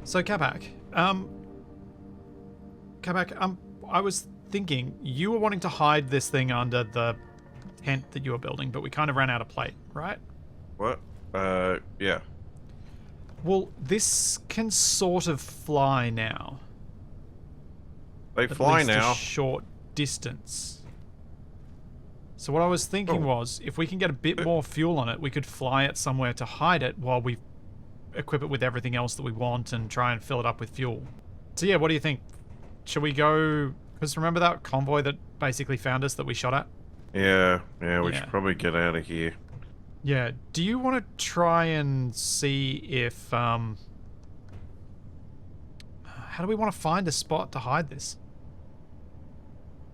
So Kabak, I was thinking you were wanting to hide this thing under the tent that you were building, but we kind of ran out of plate, right? What? Yeah. Well, this can sort of fly now. They At fly least now. a short distance. So what I was thinking was, if we can get a bit more fuel on it, we could fly it somewhere to hide it while we equip it with everything else that we want and try and fill it up with fuel. So yeah, what do you think? Should we go... Because remember that convoy that basically found us that we shot at? Yeah, we should probably get out of here. Yeah, do you want to try and see if... How do we want to find a spot to hide this?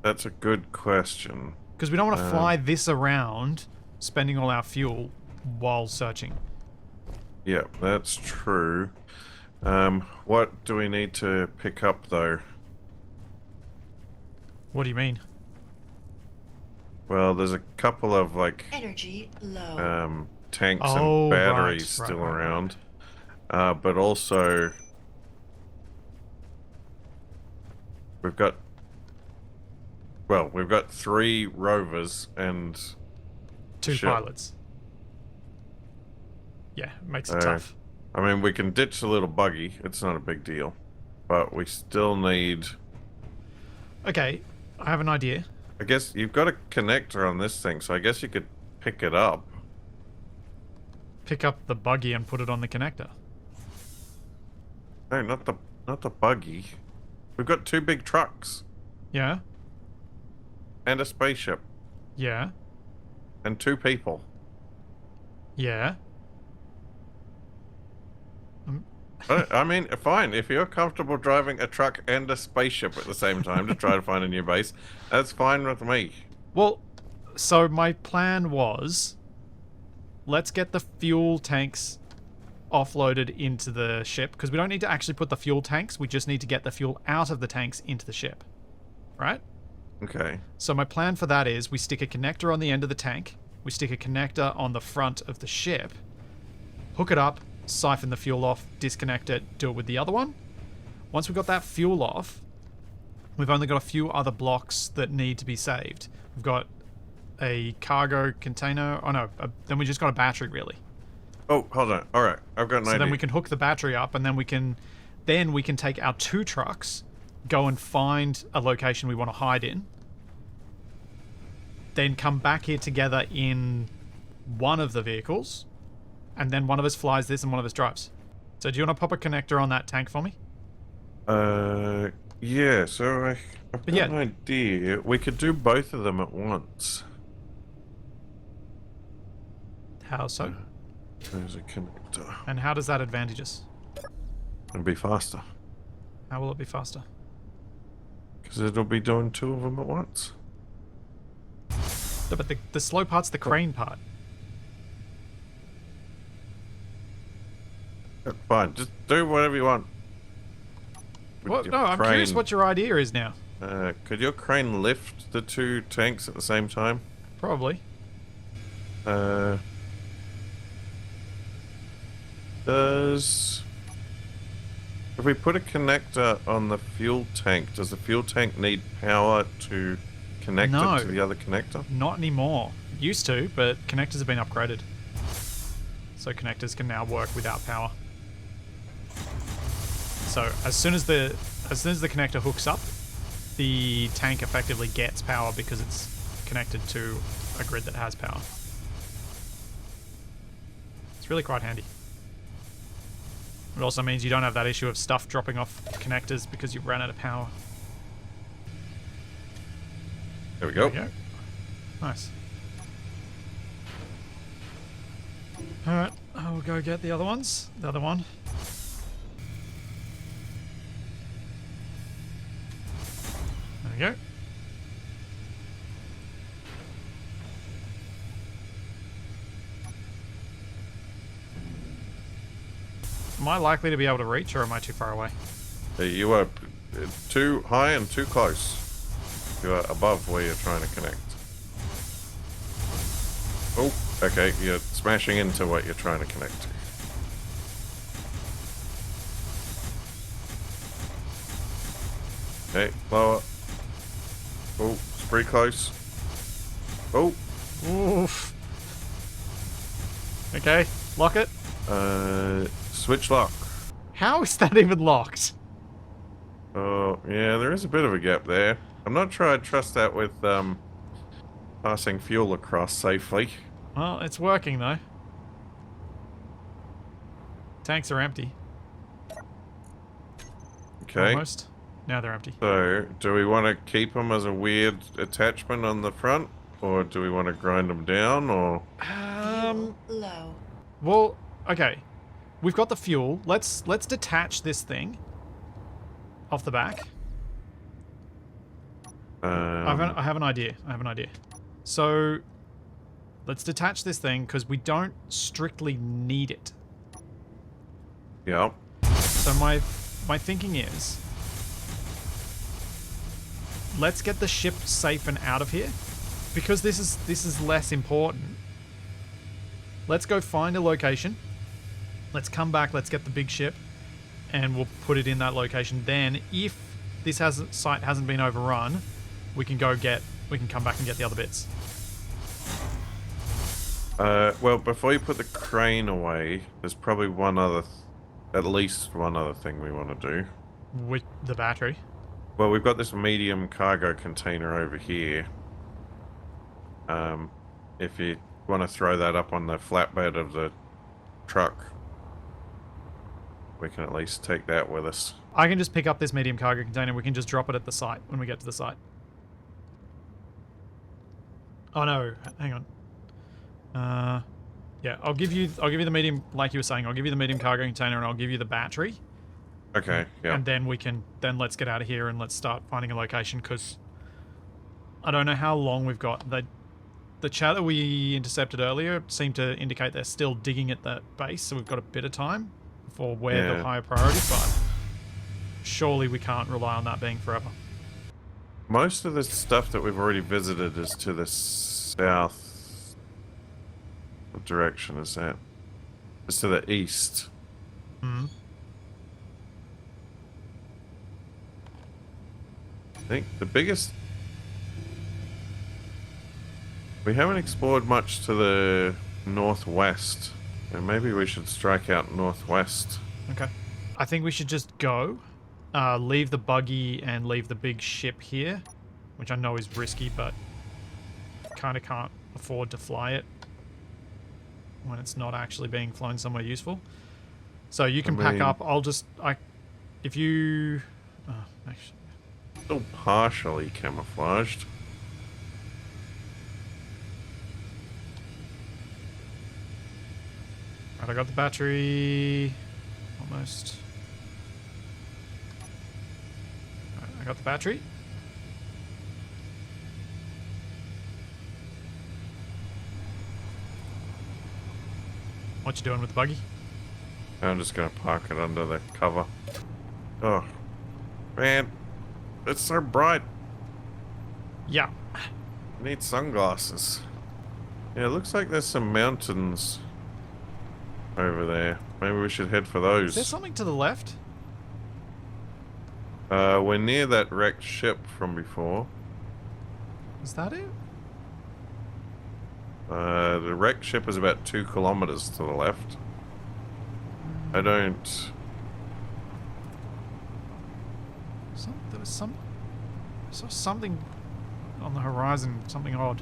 That's a good question. Because we don't want to fly this around, spending all our fuel while searching. Yeah, that's true. What do we need to pick up, though? What do you mean? Well, there's a couple of, like... Energy low. Tanks Oh, and batteries right, still right. around. But also... We've got... Well, we've got 3 rovers and... 2 ship. pilots. Yeah, it makes it tough. I mean, we can ditch the little buggy. It's not a big deal. But we still need... Okay, I have an idea. I guess you've got a connector on this thing, so I guess you could pick it up. Pick up the buggy and put it on the connector. No, not the buggy. We've got 2 big trucks Yeah? and a spaceship Yeah? and 2 people. Yeah? I mean, fine. If you're comfortable driving a truck and a spaceship at the same time to try to find a new base, that's fine with me. Well, so my plan was... Let's get the fuel tanks offloaded into the ship, because we don't need to actually put the fuel tanks, we just need to get the fuel out of the tanks into the ship. Right? Okay. So my plan for that is we stick a connector on the end of the tank, we stick a connector on the front of the ship, hook it up, siphon the fuel off, disconnect it, do it with the other one. Once we've got that fuel off, we've only got a few other blocks that need to be saved. We've got a cargo container. Oh no, then we just got a battery really. Oh, hold on. All right, I've got an idea. So then we can hook the battery up, and then we can take our 2 trucks, go and find a location we want to hide in, then come back here together in one of the vehicles, and then one of us flies this and one of us drives. So do you want to pop a connector on that tank for me? Yeah, so I've got an idea. We could do both of them at once. How so? There's a connector. And how does that advantage us? It'll be faster. How will it be faster? Because it'll be doing 2 of them at once. No, but the slow part's the crane part. Fine, just do whatever you want. With Well, your no, I'm curious crane. what your idea is now. Could your crane lift the 2 tanks at the same time? Probably. If we put a connector on the fuel tank, does the fuel tank need power to connect No. it to the other connector? Not anymore. It used to, but connectors have been upgraded. So connectors can now work without power. So as soon as the connector hooks up, the tank effectively gets power because it's connected to a grid that has power. It's really quite handy. It also means you don't have that issue of stuff dropping off connectors because you've ran out of power. There we go. There we go. Nice. Alright, I'll go get the other ones. The other one. There we go. Am I likely to be able to reach, or am I too far away? You are too high and too close. You are above where you're trying to connect. Oh, okay, you're smashing into what you're trying to connect to. Okay, lower. Oh, it's pretty close. Oh, Oof. Okay, lock it. switch lock. How is that even locked? Oh, yeah, there is a bit of a gap there. I'm not sure I'd trust that with passing fuel across safely. Well, it's working though. Tanks are empty. Okay. Almost. Now they're empty. So, do we want to keep them as a weird attachment on the front? Or do we want to grind them down, or... Fuel low. Well, okay. We've got the fuel. Let's detach this thing off the back. I have an idea. So, let's detach this thing because we don't strictly need it. Yeah. So my thinking is, let's get the ship safe and out of here, because this is less important. Let's go find a location. Let's come back. Let's get the big ship, and we'll put it in that location. Then, if this site hasn't been overrun, we can come back and get the other bits. Well, before you put the crane away, there's probably at least one other thing we want to do. With the battery. Well, we've got this medium cargo container over here. If you want to throw that up on the flatbed of the truck, we can at least take that with us. I can just pick up this medium cargo container. We can just drop it at the site when we get to the site. Oh no, hang on. Yeah, I'll give you the medium, like you were saying. I'll give you the medium cargo container, and I'll give you the battery. Okay, yeah. And then let's get out of here and let's start finding a location, because I don't know how long we've got. The chat that we intercepted earlier seemed to indicate they're still digging at that base, so we've got a bit of time for where the higher priority, but surely we can't rely on that being forever. Most of the stuff that we've already visited is to the south. What direction is that? It's to the east. Hmm. I think the biggest... We haven't explored much to the northwest. And maybe we should strike out northwest. Okay. I think we should just go. Leave the buggy and leave the big ship here, which I know is risky, but kind of can't afford to fly it when it's not actually being flown somewhere useful. So you can pack up. If you... actually... Still partially camouflaged. Right, I got the battery. Almost. Right, I got the battery. What you doing with the buggy? I'm just gonna park it under the cover. Oh, man. It's so bright. Yeah. I need sunglasses. Yeah, it looks like there's some mountains over there. Maybe we should head for those. Is there something to the left? We're near that wrecked ship from before. Is that it? The wrecked ship is about 2 kilometers to the left. I don't... I saw something on the horizon, something odd.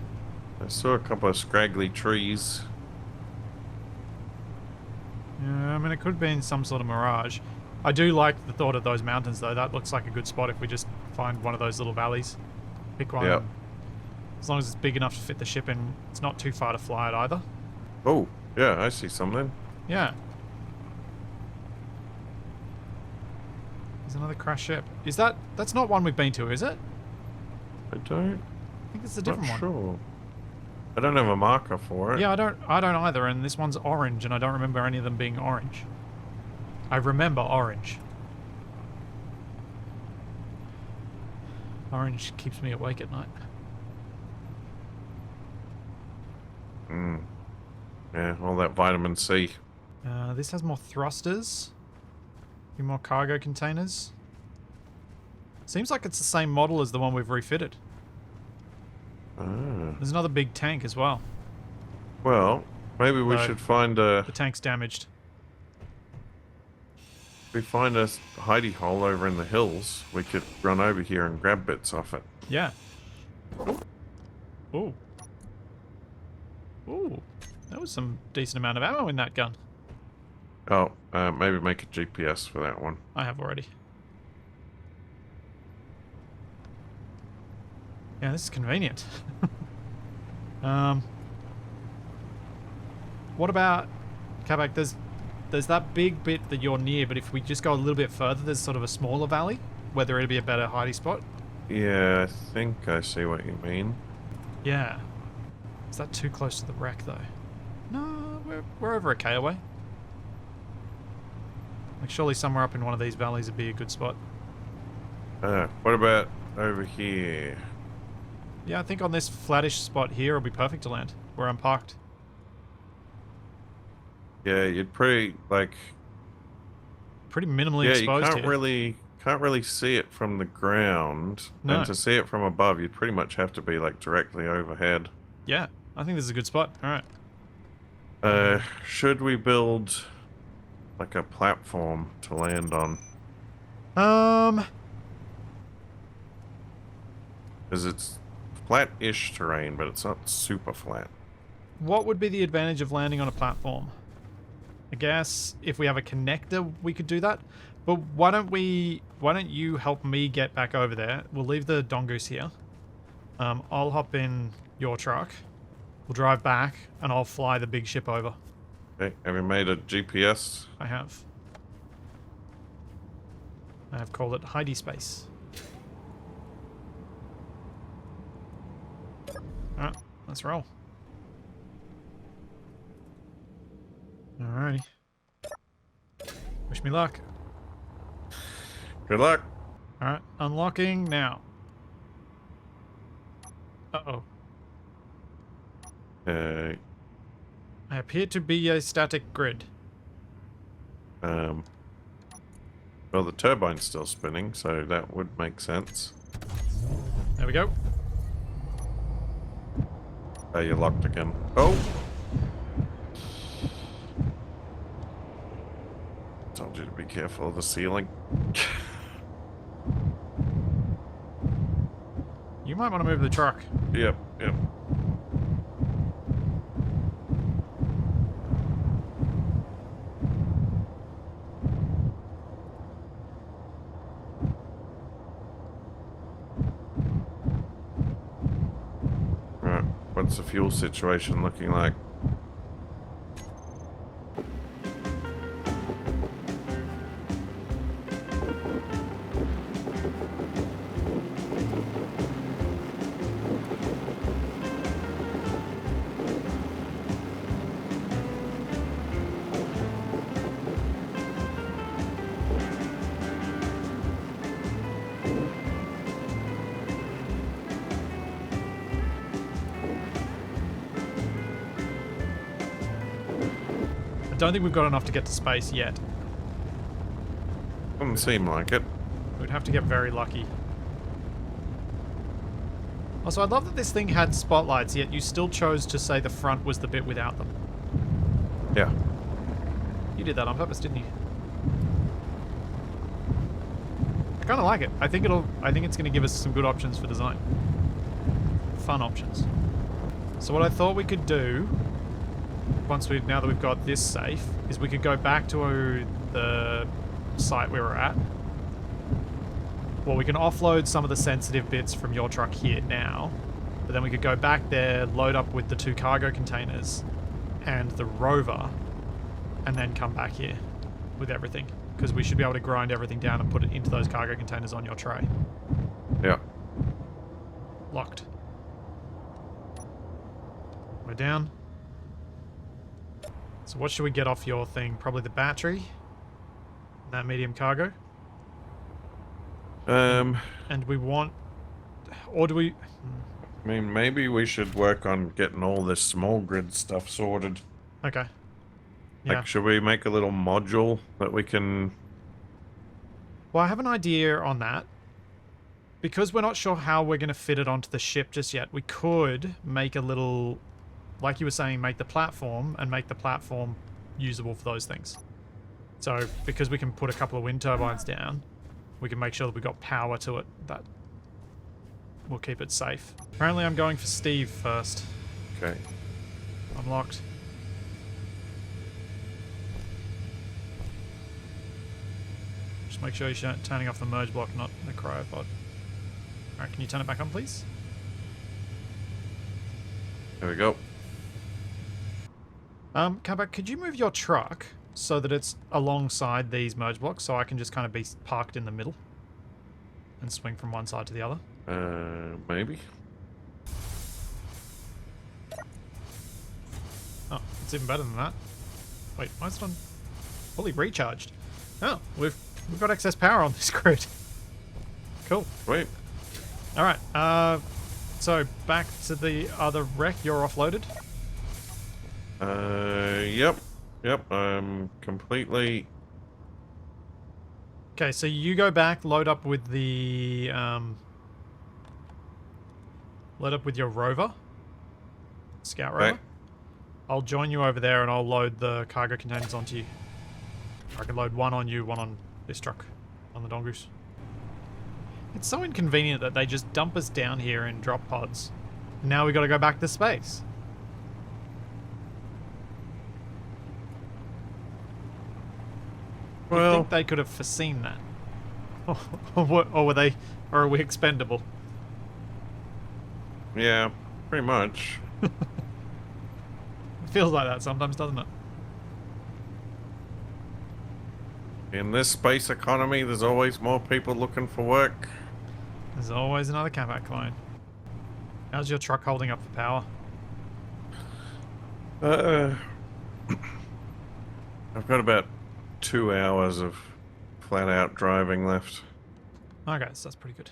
I saw a couple of scraggly trees. Yeah, I mean, it could be in some sort of mirage. I do like the thought of those mountains, though. That looks like a good spot if we just find one of those little valleys. Pick one. Yep. As long as it's big enough to fit the ship in, it's not too far to fly it either. Oh, yeah, I see something. Yeah. There's another crashed ship. That's not one we've been to, is it? I don't... I think it's a different not one. sure. I don't have a marker for it. Yeah, I don't either, and this one's orange, and I don't remember any of them being orange. I remember orange. Orange keeps me awake at night. Yeah, all that vitamin C. This has more thrusters. A few more cargo containers. Seems like it's the same model as the one we've refitted. Ah. There's another big tank as well. Well, maybe we No. should find a The tank's damaged. hidey hole over in the hills. We could run over here and grab bits off it. Yeah. Ooh. Ooh. That was some decent amount of ammo in that gun. Oh, maybe make a GPS for that one. I have already. Yeah, this is convenient. What about Kabak? There's that big bit that you're near, but if we just go a little bit further, there's sort of a smaller valley where there would be a better hidey spot. Yeah, I think I see what you mean. Yeah. Is that too close to the wreck though? No, we're over a K away. Like surely somewhere up in one of these valleys would be a good spot. What about over here? Yeah, I think on this flattish spot here will be perfect to land, where I'm parked. Yeah, you'd pretty Pretty minimally yeah, you exposed can't here. really see it from the ground. No. And to see it from above, you'd pretty much have to be like directly overhead. Yeah, I think this is a good spot. Alright. Should we build like a platform to land on? Because it's flat-ish terrain, but it's not super flat. What would be the advantage of landing on a platform? I guess if we have a connector, we could do that. But why don't you help me get back over there? We'll leave the dongoose here. I'll hop in your truck. We'll drive back, and I'll fly the big ship over. Okay, have you made a GPS? I have. I have called it Heidi Space. Alright, let's roll. Alrighty. Wish me luck. Good luck. Alright, unlocking now. Uh-oh. Uh, I appear to be a static grid. well, the turbine's still spinning, so that would make sense. There we go. Oh, you're locked again. Oh! Told you to be careful of the ceiling. You might want to move the truck. Yep. Right, what's the fuel situation looking like? I don't think we've got enough to get to space yet. Doesn't seem like it. We'd have to get very lucky. Also, I love that this thing had spotlights, yet you still chose to say the front was the bit without them. Yeah. You did that on purpose, didn't you? I kind of like it. I think it's going to give us some good options for design. Fun options. So what I thought we could do, now that we've got this safe, is we could go back to the site we were at. Well, we can offload some of the sensitive bits from your truck here now, but then we could go back there, load up with the 2 cargo containers and the rover, and then come back here with everything, because we should be able to grind everything down and put it into those cargo containers on your tray. Yeah. Locked. We're down. So what should we get off your thing? Probably the battery. That medium cargo. And we want... Or do we... I mean, maybe we should work on getting all this small grid stuff sorted. Okay. Yeah. Like, should we make a little module that we can... Well, I have an idea on that. because we're not sure how we're going to fit it onto the ship just yet, we could make a little, like you were saying, make the platform and make the platform usable for those things. So because we can put a couple of wind turbines down, we can make sure that we got power to it. That will keep it safe. Apparently I'm going for Steve first. Okay. I'm locked. Just make sure you're turning off the merge block, not the cryopod. Alright, can you turn it back on, please? There we go. Kabak, could you move your truck so that it's alongside these merge blocks so I can just kind of be parked in the middle and swing from one side to the other? Maybe. Oh, it's even better than that. Wait, why is it on fully recharged? Oh, we've got excess power on this grid. Cool. Wait. All right. So back to the other wreck. You're offloaded. Yep. Yep. I'm completely. Okay, so you go back, load up with the load up with your rover, scout rover. Okay. I'll join you over there, and I'll load the cargo containers onto you. I can load one on you, one on this truck, on the Dongoose. It's so inconvenient that they just dump us down here in drop pods. Now we got to go back to space. You'd Well, think they could have foreseen that. Or were they, or are we expendable? yeah, pretty much. It feels like that sometimes, doesn't it? In this space economy, there's always more people looking for work. There's always another Kabak clone. How's your truck holding up for power? I've got about 2 hours of flat-out driving left. Okay, so that's pretty good.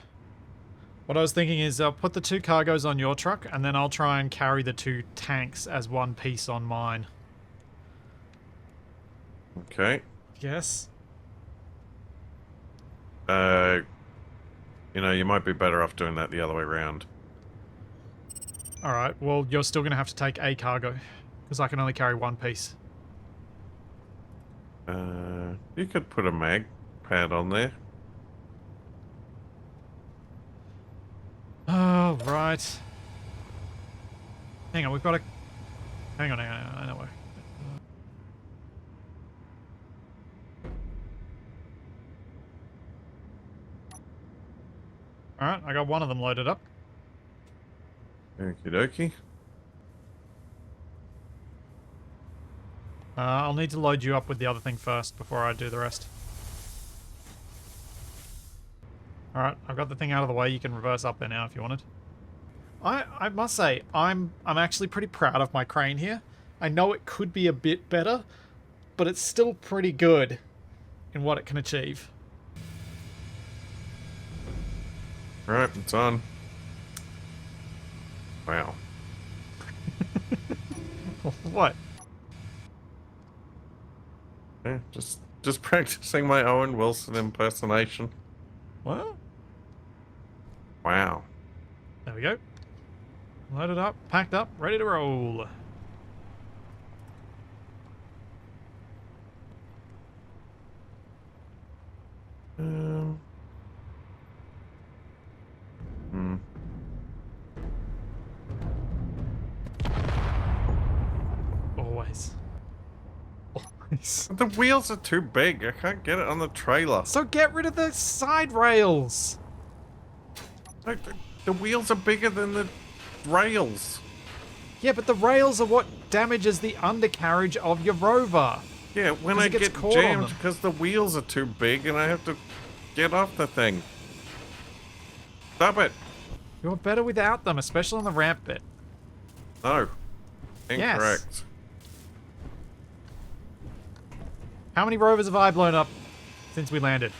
What I was thinking is I'll put the 2 cargoes on your truck, and then I'll try and carry the 2 tanks as one piece on mine. Okay. Yes? You know, you might be better off doing that the other way around. Alright, well, you're still going to have to take a cargo, because I can only carry one piece. You could put a mag pad on there. Oh, right. Hang on, we've got a... Hang on, I know where. Alright, I got one of them loaded up. Okie dokie. I'll need to load you up with the other thing first before I do the rest. Alright, I've got the thing out of the way. You can reverse up there now if you wanted. I must say, I'm actually pretty proud of my crane here. I know it could be a bit better, but it's still pretty good in what it can achieve. Alright, it's on. Wow. What? Yeah, just practicing my Owen Wilson impersonation. What? Wow. There we go. Loaded up, packed up, ready to roll. Always. Always. The wheels are too big. I can't get it on the trailer. So get rid of the side rails. Like, the wheels are bigger than the rails. Yeah, but the rails are what damages the undercarriage of your rover. Yeah, when 'Cause I it gets get caught on jammed them. because the wheels are too big and I have to get off the thing. Stop it. You're better without them, especially on the ramp bit. No. Yes. Incorrect. How many rovers have I blown up since we landed?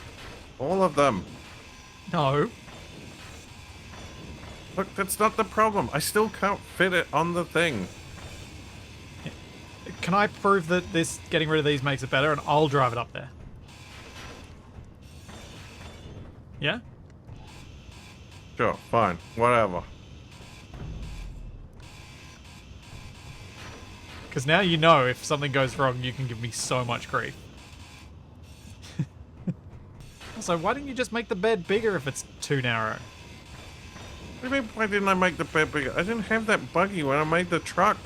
All of them. No. Look, that's not the problem. I still can't fit it on the thing. Can I prove that this getting rid of these makes it better, and I'll drive it up there? Yeah? Sure, fine, whatever. Because now you know if something goes wrong, you can give me so much grief. Also, why didn't you just make the bed bigger if it's too narrow? What do you mean, why didn't I make the bed bigger? I didn't have that buggy when I made the truck.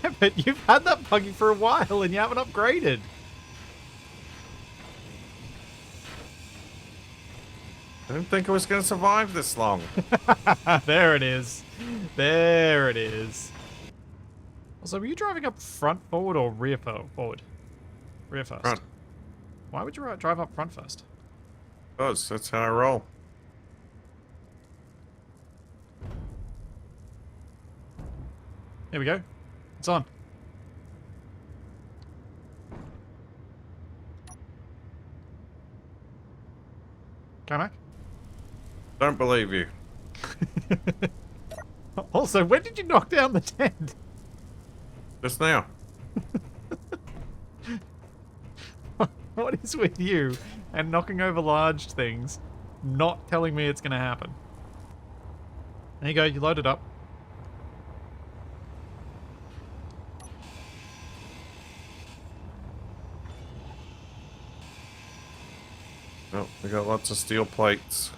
Yeah, but you've had that buggy for a while and you haven't upgraded. I didn't think it was going to survive this long. There it is. There it is. Also, were you driving up front forward or rear forward? Rear first. Front. Why would you drive up front first? Because that's how I roll. Here we go. It's on. Come back. Don't believe you. Also, when did you knock down the tent? Just now. What is with you and knocking over large things, not telling me it's going to happen? There you go, you load it up. Oh, we got lots of steel plates.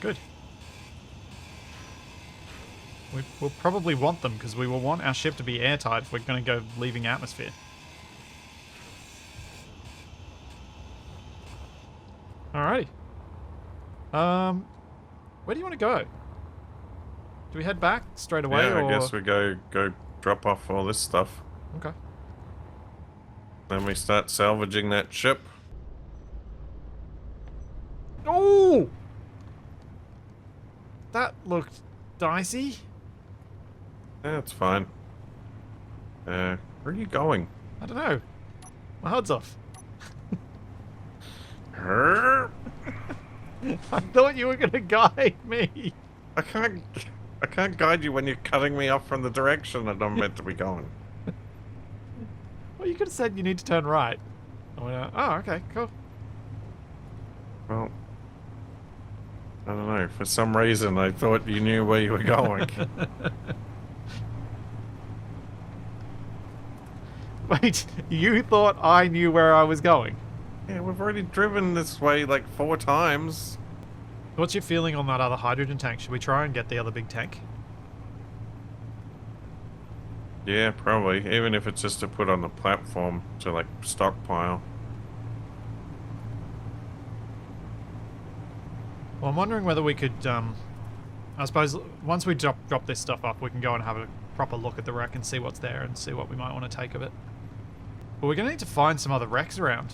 Good. We'll probably want them because we will want our ship to be airtight if we're going to go leaving atmosphere. Alrighty. Where do you want to go? Do we head back straight away? Yeah, or... I guess we go drop off all this stuff. Okay. Then we start salvaging that ship. Oh! That looked dicey. Yeah, it's fine. Where are you going? I don't know. My HUD's off. Her? I thought you were going to guide me. I can't guide you when you're cutting me off from the direction that I'm meant to be going. Well, you could have said you need to turn right. I went, oh, okay, cool. Well, I don't know. For some reason, I thought you knew where you were going. Wait, you thought I knew where I was going? Yeah, we've already driven this way like 4 times. What's your feeling on that other hydrogen tank? Should we try and get the other big tank? Yeah, probably. Even if it's just to put on the platform to like stockpile. Well, I'm wondering whether we could, I suppose once we drop this stuff off, we can go and have a proper look at the wreck and see what's there and see what we might want to take of it. But we're going to need to find some other wrecks around.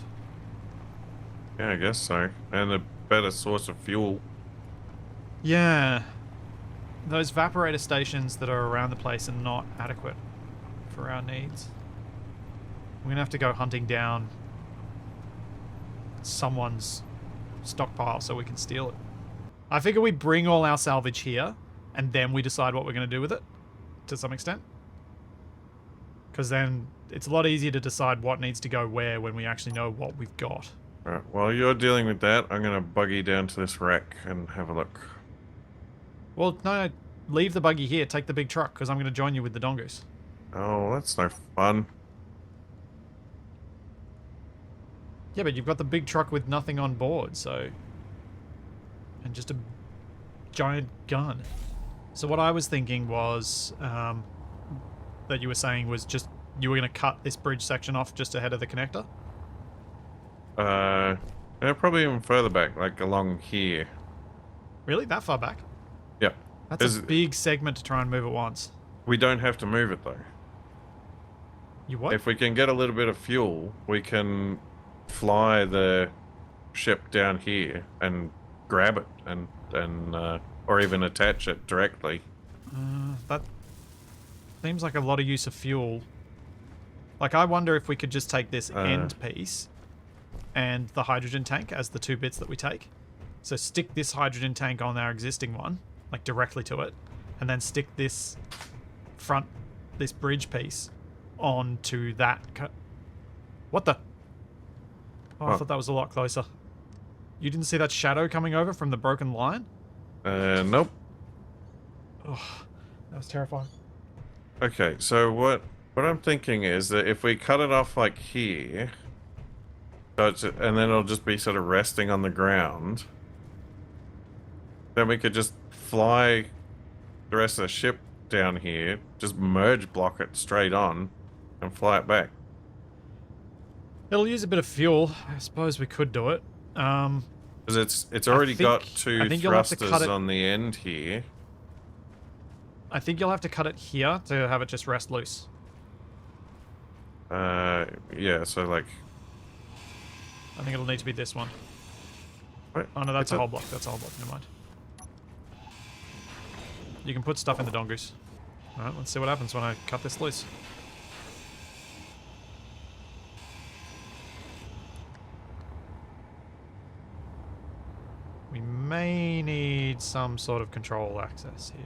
Yeah, I guess so. And a better source of fuel. Yeah. Those evaporator stations that are around the place are not adequate for our needs. We're going to have to go hunting down someone's stockpile so we can steal it. I figure we bring all our salvage here and then we decide what we're going to do with it to some extent. Because then it's a lot easier to decide what needs to go where when we actually know what we've got. Alright, while you're dealing with that, I'm going to buggy down to this wreck and have a look. Well, no, leave the buggy here. Take the big truck because I'm going to join you with the dongoose. Oh, that's no fun. Yeah, but you've got the big truck with nothing on board, so... And just a giant gun. So what I was thinking was, that you were saying was just, you were going to cut this bridge section off just ahead of the connector? Yeah, probably even further back, like along here. Really? That far back? Yep. That's a big segment to try and move at once. We don't have to move it though. You what? If we can get a little bit of fuel, we can fly the ship down here and grab it and or even attach it directly. That seems like a lot of use of fuel. Like, I wonder if we could just take this end piece and the hydrogen tank as the 2 bits that we take. So stick this hydrogen tank on our existing one, like directly to it, and then stick this this bridge piece onto that. What the? Oh, I thought that was a lot closer. You didn't see that shadow coming over from the broken line? Nope. Oh, that was terrifying. Okay, so what I'm thinking is that if we cut it off like here, so and then it'll just be sort of resting on the ground, then we could just fly the rest of the ship down here, just merge block it straight on, and fly it back. It'll use a bit of fuel. I suppose we could do it. Because it's already got two you'll have to thrusters cut it. on the end here. I think you'll have to cut it here to have it just rest loose. Yeah, so like... I think it'll need to be this one. What? Oh no, that's It's a whole block. That's a whole block. Never mind. You can put stuff in the dongoose. Alright, let's see what happens when I cut this loose. We may need some sort of control access here.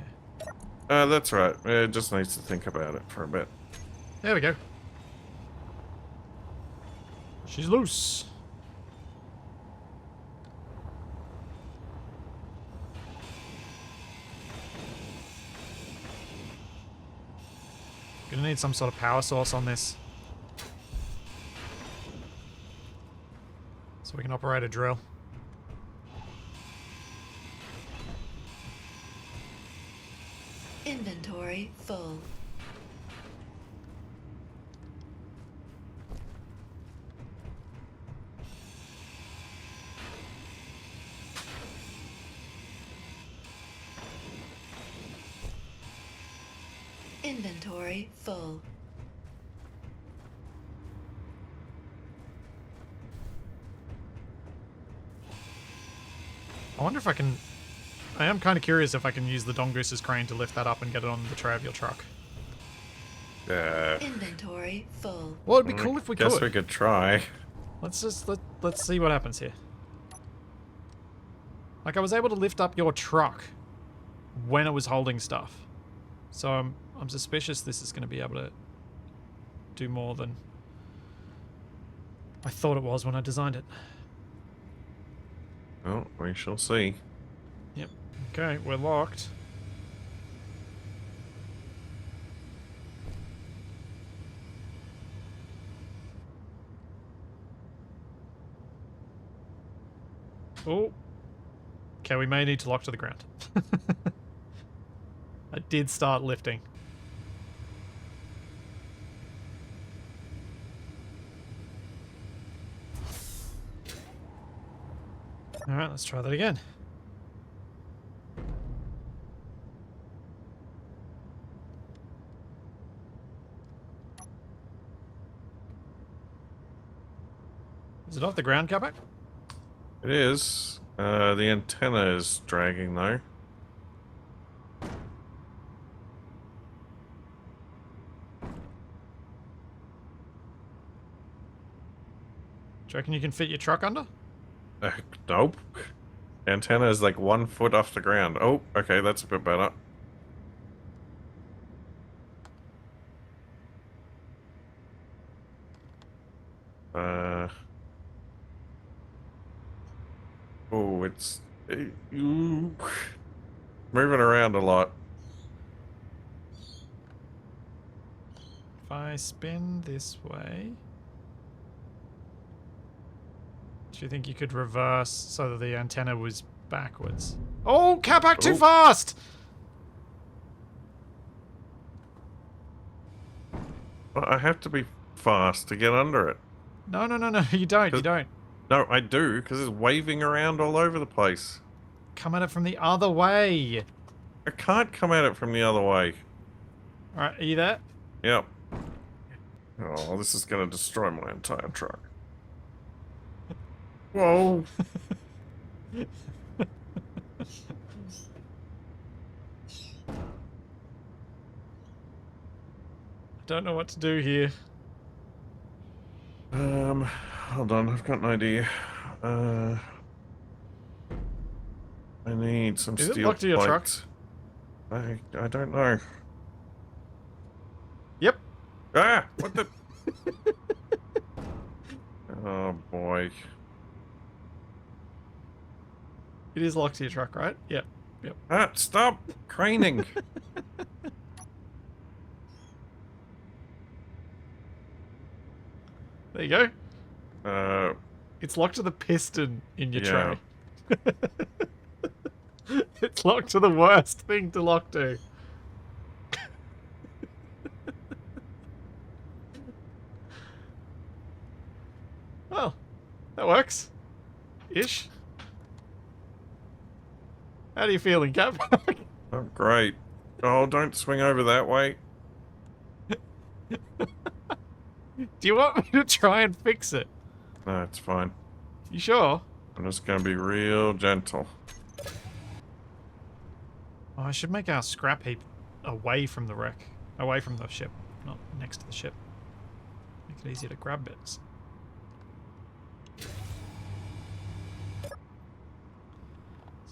That's right. It just needs to think about it for a bit. There we go. She's loose. Gonna need some sort of power source on this. So we can operate a drill. Inventory full. Inventory full. I wonder if I can... I am kind of curious if I can use the Dongoose's crane to lift that up and get it on the tray of your truck. Inventory full. Well, it'd be cool if we Guess could. we could try. Let's just... Let's see what happens here. Like, I was able to lift up your truck when it was holding stuff. So I'm suspicious this is going to be able to do more than I thought it was when I designed it. Well, we shall see. Yep. Okay, we're locked. Oh. Okay, we may need to lock to the ground. I did start lifting. Alright, let's try that again. Is it off the ground, Capac? It is. The antenna is dragging though. Do you reckon you can fit your truck under? Nope. Antenna is like 1 foot off the ground. Oh, okay, that's a bit better. Oh, it's moving around a lot. If I spin this way... Do you think you could reverse so that the antenna was backwards? Oh, Capac, too Oh. fast! Well, I have to be fast to get under it. No, you don't, you don't. No, I do, because it's waving around all over the place. Come at it from the other way. I can't come at it from the other way. Alright, are you there? Yep. Oh, this is going to destroy my entire truck. Whoa. Don't know what to do here. Hold on, I've got an idea. I need some Is it steel locked to your truck? plates. I don't know. Yep. Ah! What the? Oh boy. It is locked to your truck, right? Yep. Yep. Stop craning. There you go. uh, It's locked to the piston in your Yeah. tray. It's locked to the worst thing to lock to. Well, that works. Ish. How are you feeling, Cap? oh, great. Oh, don't swing over that way. Do you want me to try and fix it? No, it's fine. You sure? I'm just gonna be real gentle. Oh, I should make our scrap heap away from the wreck. Away from the ship, not next to the ship. Make it easier to grab bits.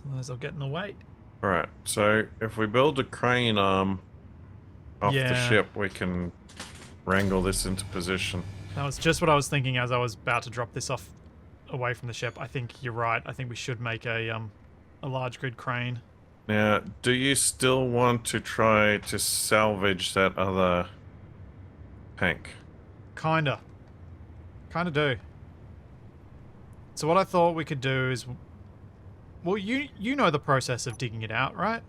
Otherwise I'll get in the way. Alright, so if we build a crane arm off the Yeah. ship, we can wrangle this into position. That was just what I was thinking as I was about to drop this off away from the ship. I think you're right. I think we should make a large grid crane. Now, do you still want to try to salvage that other tank? Kinda do. So what I thought we could do is, well, you know the process of digging it out, right?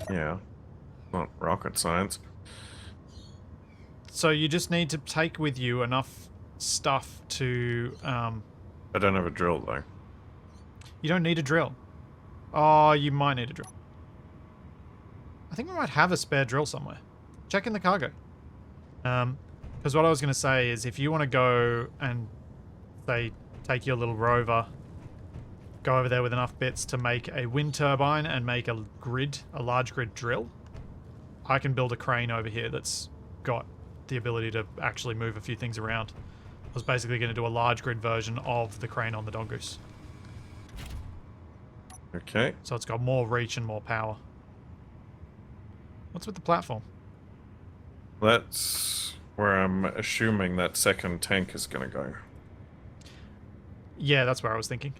Yeah. Not rocket science. So you just need to take with you enough stuff to. I don't have a drill, though. You don't need a drill. Oh, you might need a drill. I think we might have a spare drill somewhere. Check in the cargo. Because what I was going to say is, if you want to go and say take your little rover, go over there with enough bits to make a wind turbine and make a large grid drill, I can build a crane over here that's got the ability to actually move a few things around. I was basically going to do a large grid version of the crane on the Dongoose. Okay. So it's got more reach and more power. What's with the platform? That's where I'm assuming that second tank is going to go. Yeah, that's where I was thinking.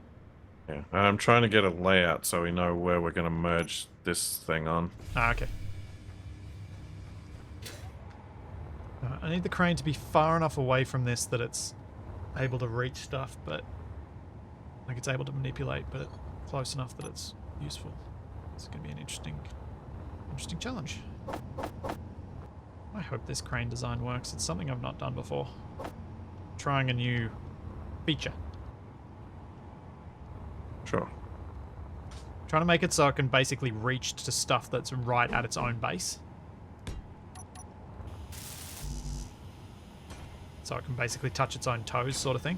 Yeah. And I'm trying to get a layout so we know where we're going to merge this thing on. Ah, okay. I need the crane to be far enough away from this that it's able to reach stuff, but like it's able to manipulate, but close enough that it's useful. It's going to be an interesting challenge. I hope this crane design works. It's something I've not done before. Trying a new feature. Sure. Trying to make it so it can basically reach to stuff that's right at its own base. So it can basically touch its own toes, sort of thing.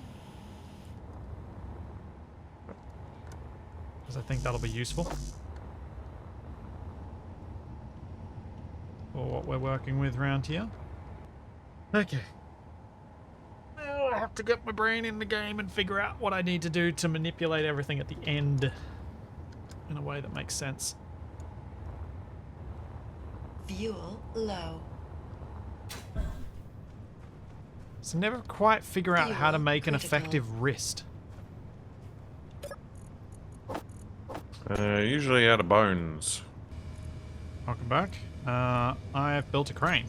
Because I think that'll be useful. For what we're working with around here. Okay. Now I have to get my brain in the game and figure out what I need to do to manipulate everything at the end in a way that makes sense. Fuel low. So never quite figure out how to Fuel make an critical. effective wrist. Usually out of bones. Welcome back. I have built a crane.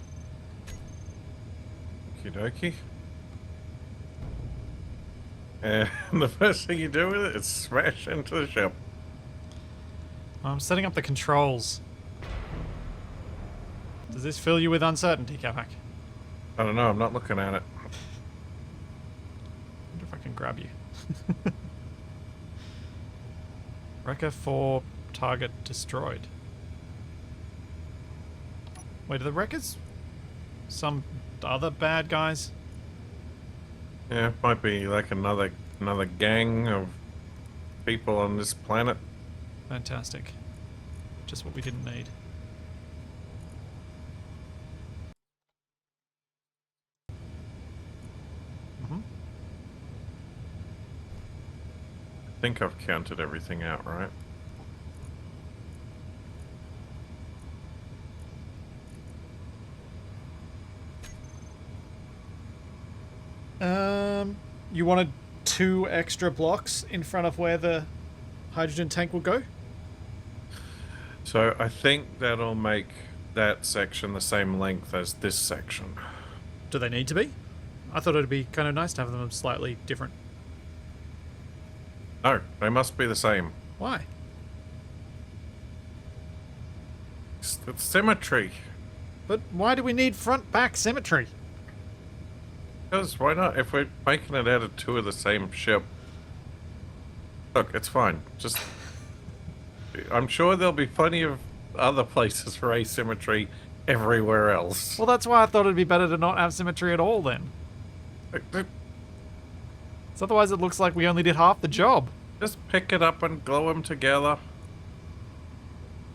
Okie dokie. And the first thing you do with it is smash into the ship. I'm setting up the controls. Does this fill you with uncertainty, Capac? I don't know, I'm not looking at it. I wonder if I can grab you. Wrecker 4 target destroyed. Wait, are the wreckers some other bad guys? Yeah, might be like another gang of people on this planet. Fantastic. Just what we didn't need. I think I've counted everything out, right? You wanted 2 extra blocks in front of where the hydrogen tank will go? So I think that'll make that section the same length as this section. Do they need to be? I thought it'd be kind of nice to have them slightly different. No, they must be the same. Why? It's symmetry. But why do we need front-back symmetry? Because why not? If we're making it out of two of the same ship. Look, it's fine. Just... I'm sure there'll be plenty of other places for asymmetry everywhere else. Well, that's why I thought it'd be better to not have symmetry at all then. So otherwise it looks like we only did half the job. Just pick it up and glue them together.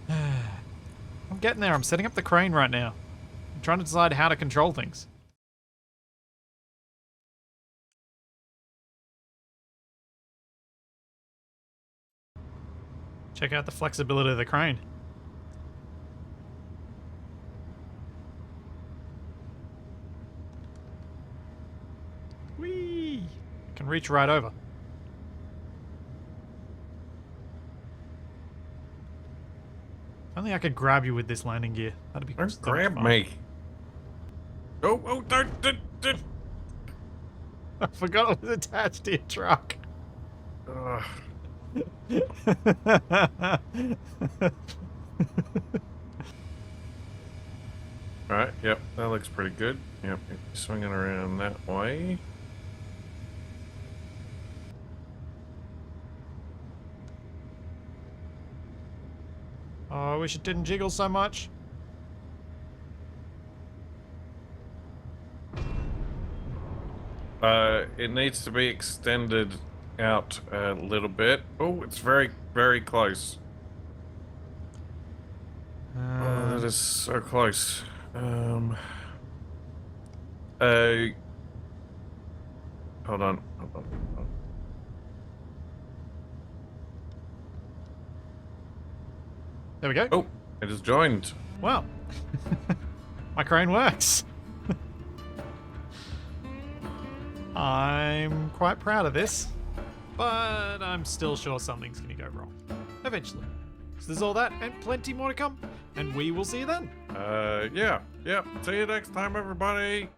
I'm getting there. I'm setting up the crane right now. I'm trying to decide how to control things. Check out the flexibility of the crane. Whee! Can reach right over. If only I could grab you with this landing gear. That'd be Don't so much grab fun. me. Oh, don't. I forgot it was attached to your truck. Ugh. Alright, yep, that looks pretty good. Yep, swinging around that way. Oh, I wish it didn't jiggle so much. It needs to be extended out a little bit. Oh, it's very, very close. Oh, that is so close. Hold on. There we go. Oh, it is joined. Wow. My crane works. I'm quite proud of this, but I'm still sure something's going to go wrong. Eventually. So there's all that and plenty more to come, and we will see you then. Yeah. See you next time, everybody.